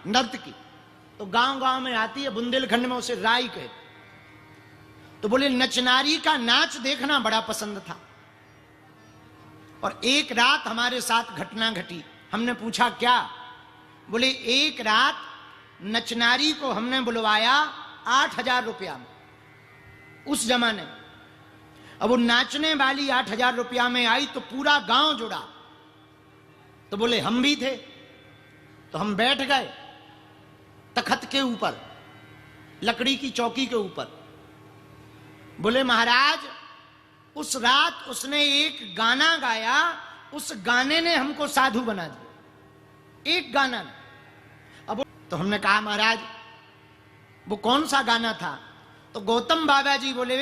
नर्तकी, तो गांव गांव में आती है, बुंदेलखंड में उसे राई कहते। तो बोले नचनारी का नाच देखना बड़ा पसंद था। और एक रात हमारे साथ घटना घटी। हमने पूछा क्या? बोले एक रात नचनारी को हमने बुलवाया 8,000 रुपया में, उस जमाने। अब वो नाचने वाली 8,000 रुपया में आई तो पूरा गांव जुड़ा। तो बोले हम भी थे, तो हम बैठ गए तखत के ऊपर, लकड़ी की चौकी के ऊपर। बोले महाराज उस रात उसने एक गाना गाया, उस गाने ने हमको साधु बना दिया, एक गाना ने। अब तो हमने कहा महाराज वो कौन सा गाना था? तो गौतम बाबा जी बोले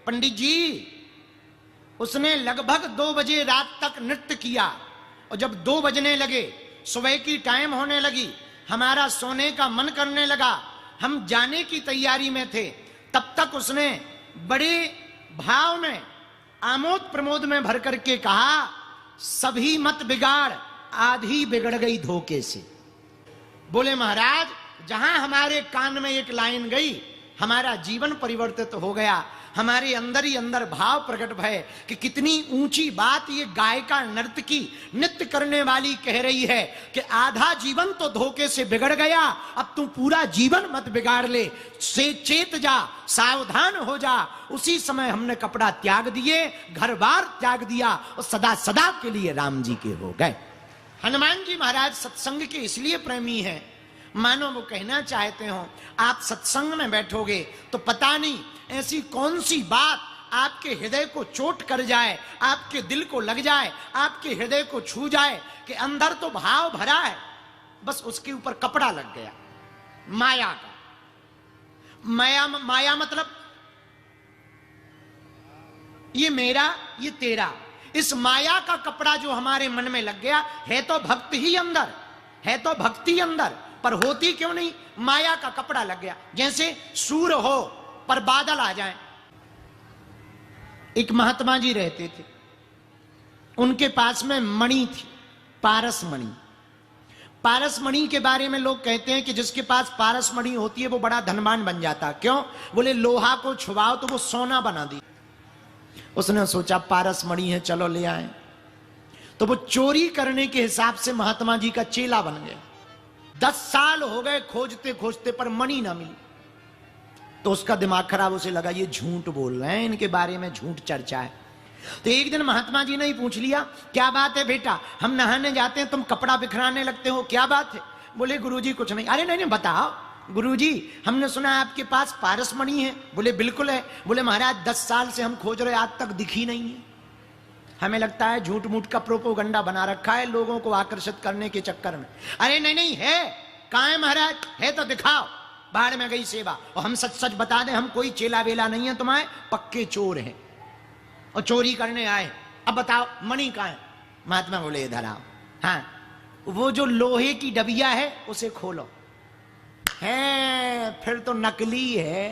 पंडित जी उसने लगभग 2 बजे रात तक नृत्य किया, और जब 2 बजने लगे, सुबह की टाइम होने लगी, हमारा सोने का मन करने लगा, हम जाने की तैयारी में थे, तब तक उसने बड़े भाव में आमोद प्रमोद में भर करके कहा सभी मत बिगाड़, आधी बिगड़ गई धोखे से। बोले महाराज जहां हमारे कान में एक लाइन गई, हमारा जीवन परिवर्तित हो गया। हमारे अंदर ही अंदर भाव प्रकट भय कि कितनी ऊंची बात ये गायिका नर्तकी नृत्य करने वाली कह रही है कि आधा जीवन तो धोखे से बिगड़ गया, अब तू पूरा जीवन मत बिगाड़ ले, से चेत जा, सावधान हो जा। उसी समय हमने कपड़ा त्याग दिए, घर बार त्याग दिया और सदा सदा के लिए राम जी के हो गए। हनुमान जी महाराज सत्संग के इसलिए प्रेमी हैं, मानो वो कहना चाहते हो आप सत्संग में बैठोगे तो पता नहीं ऐसी कौन सी बात आपके हृदय को चोट कर जाए, आपके दिल को लग जाए, आपके हृदय को छू जाए कि अंदर तो भाव भरा है, बस उसके ऊपर कपड़ा लग गया माया का। माया मतलब ये मेरा, ये तेरा, इस माया का कपड़ा जो हमारे मन में लग गया है, तो भक्ति ही अंदर है, तो भक्ति अंदर, पर होती क्यों नहीं? माया का कपड़ा लग गया। जैसे सूर हो पर बादल आ जाए। एक महात्मा जी रहते थे, उनके पास में मणि थी, पारस मणि। पारस मणि के बारे में लोग कहते हैं कि जिसके पास पारस मणि होती है वो बड़ा धनवान बन जाता। क्यों? बोले लोहा को छुआओ तो वो सोना बना दी। उसने सोचा पारस मणि है, चलो ले आए। तो वो चोरी करने के हिसाब से महात्मा जी का चेला बन गया। 10 साल हो गए खोजते खोजते, पर मणि ना मिली। तो उसका दिमाग खराब, उसे लगा ये झूठ बोल रहे हैं, इनके बारे में झूठ चर्चा है। तो एक दिन महात्मा जी ने ही पूछ लिया, क्या बात है बेटा, हम नहाने जाते हैं तुम कपड़ा बिखराने लगते हो, क्या बात है? बोले गुरुजी कुछ नहीं। अरे नहीं नहीं बताओ गुरुजी, हमने सुना आपके पास पारस मणि है। बोले बिल्कुल है। बोले महाराज 10 साल से हम खोज रहे, आज तक दिखी नहीं है। हमें लगता है झूठ मूठ का प्रोपोगंडा बना रखा है लोगों को आकर्षित करने के चक्कर में। अरे नहीं नहीं है, कहां है महाराज? है तो दिखाओ। बाहर में गई सेवा, और हम सच सच बता दें हम कोई चेला वेला नहीं है तुम्हारे, पक्के चोर हैं और चोरी करने आए। अब बताओ मणि कहां है? महात्मा बोले इधर आओ। हाँ, वो जो लोहे की डबिया है उसे खोलो। है फिर तो नकली है।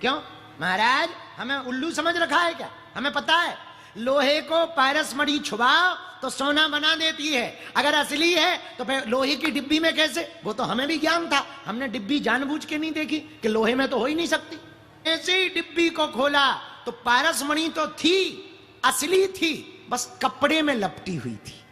क्यों महाराज, हमें उल्लू समझ रखा है क्या? हमें पता है लोहे को पारस मणि छुपाओ तो सोना बना देती है, अगर असली है तो फिर लोहे की डिब्बी में कैसे? वो तो हमें भी ज्ञान था, हमने डिब्बी जानबूझ के नहीं देखी कि लोहे में तो हो ही नहीं सकती। ऐसे ही डिब्बी को खोला तो पारस मणि तो थी, असली थी, बस कपड़े में लपटी हुई थी।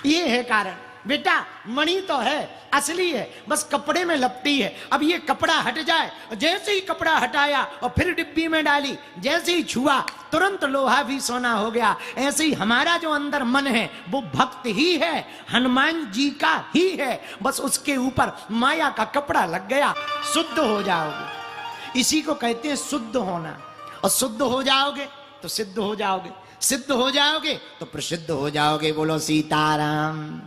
ये है कारण बेटा, मणि तो है, असली है, बस कपड़े में लपटी है। अब ये कपड़ा हट जाए, जैसे ही कपड़ा हटाया और फिर डिब्बी में डाली, जैसे ही छुआ तुरंत लोहा भी सोना हो गया। ऐसे ही हमारा जो अंदर मन है वो भक्त ही है, हनुमान जी का ही है, बस उसके ऊपर माया का कपड़ा लग गया। शुद्ध हो जाओगे, इसी को कहते हैं शुद्ध होना। और शुद्ध हो जाओगे तो सिद्ध हो जाओगे, सिद्ध हो जाओगे तो प्रसिद्ध हो जाओगे। बोलो सीताराम।